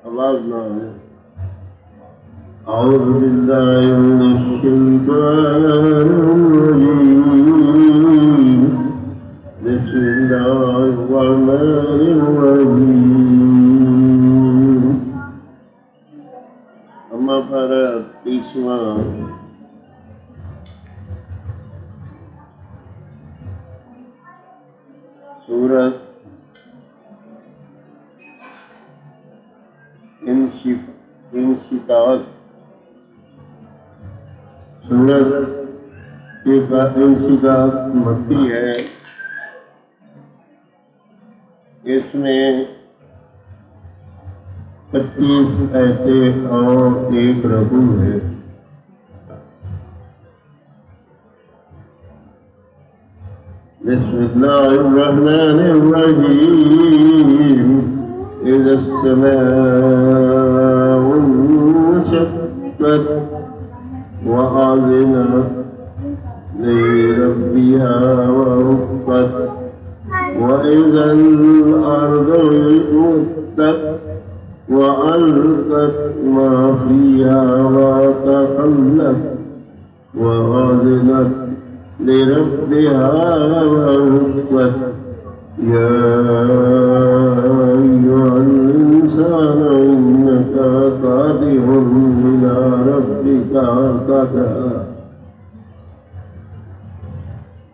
आवाज ना है। أعوذ بالله من الشيطان الرجيم بسم الله الرحمن الرحيم أما فرد اسمه सूरत इंशिकाक सूरत इंशिकाक मक्की है। इसमें 25 आयतें और 1 रकू है। बिस्मिल्लाहिर्रहमानिर्रहीम इज़ा अस्समाउ इंशक़्क़त व आज़िनत लिरब्बिहा व हुक़्क़त व इज़ल अर्ज़ु मुद्दत व अलक़त मा फ़ीहा व तख़ल्लत व आज़िनत لربها وحقت يا أيها الإنسان إنك كادح إلى ربك كدحا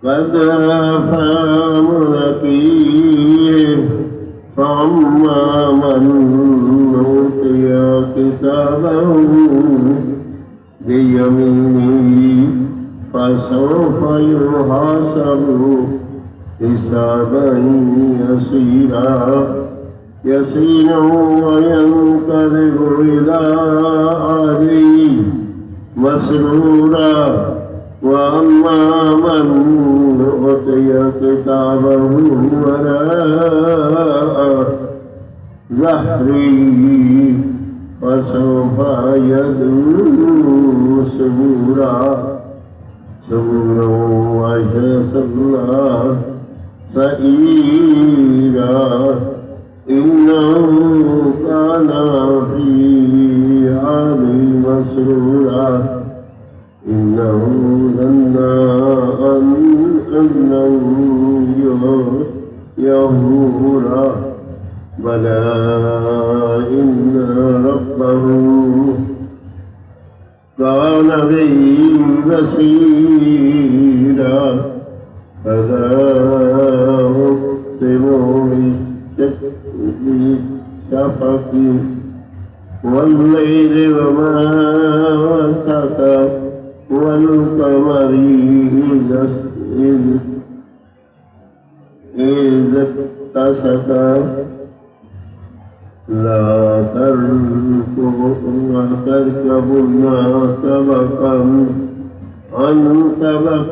قد فملقيه فأما من أوتي كتابه بيمينه فسوف يحاسب حسابا يسيرا وينقلب إلى أهله مسرورا وأما من أوتي كتابه وراء ظهره فسوف يدعو ثبورا ويصلى سعيرا إنه كان في أهله مسرورا إنه ظن أنه يهورا بلى إن ربه كان به بصيرا فلا أقسم بالشفق والليل وما وسق والقمر إذا اتسق لا تركبن طبقا عن طبق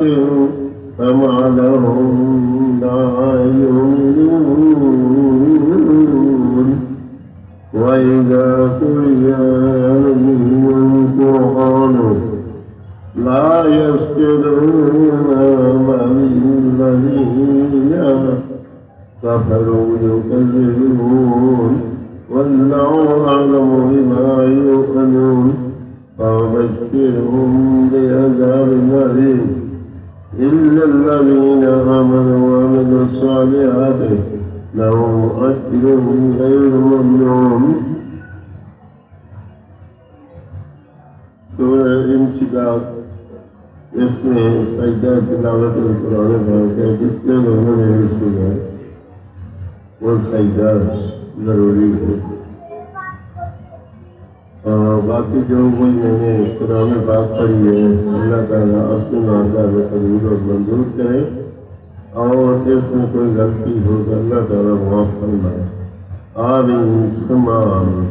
فما لهم لا يؤمنون وإذا قرئ عليهم القرآن لا يسجدون بل الذين كفروا يكذبون والله أعلم بما يوعدون فبشرهم بعذاب أليم إلا الذين آمنوا وعملوا الصالحات لهم أجر غير ممنون. सूरह इंशिकाक इसमें सजदा तिलावत कुरान पाक है। जितने लोगों ने सुना वो सजदा जरूरी है। और बाकी जो कोई मैंने कुरान पाक पढ़ी है अल्लाह ताला अपने नाज़ में कबूल और मंजूर करे और इसमें कोई गलती हो तो अल्लाह ताला माफ़ फरमाए। आमीन सुम्मा आमीन।